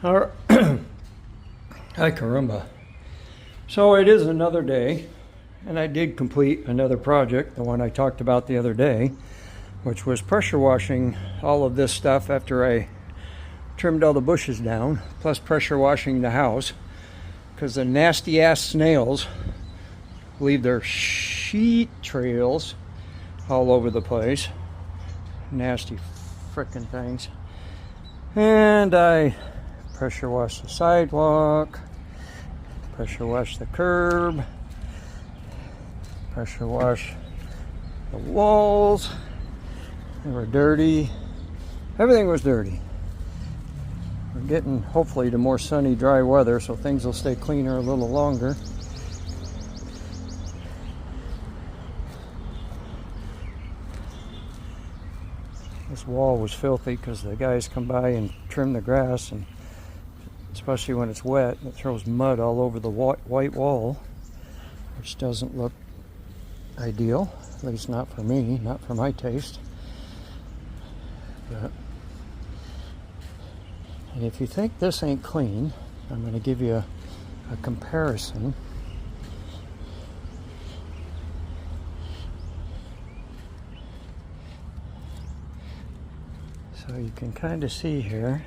Hi, caramba. So it is another day, and I did complete another project, the one I talked about the other day, which was pressure washing all of this stuff after I trimmed all the bushes down, plus pressure washing the house, because the nasty ass snails leave their sheet trails all over the place. Nasty frickin' things. And I pressure wash the sidewalk, pressure wash the curb, pressure wash the walls. They were dirty. Everything was dirty. We're getting hopefully to more sunny, dry weather, so things will stay cleaner a little longer. This wall was filthy because the guys come by and trim the grass, and especially when it's wet, it throws mud all over the white wall, which doesn't look ideal, at least not for me, not for my taste. But, and if you think this ain't clean, I'm going to give you a comparison. So you can kind of see here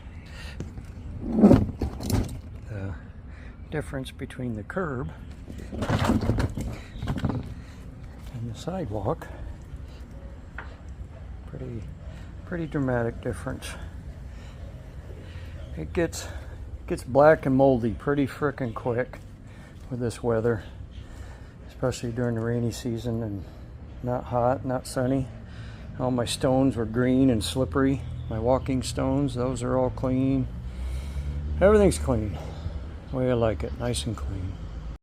the difference between the curb and the sidewalk. Pretty dramatic difference. It gets black and moldy pretty frickin' quick with this weather, especially during the rainy season and not hot, not sunny. All my stones were green and slippery. My walking stones, those are all clean. Everything's clean, the way I like it, nice and clean.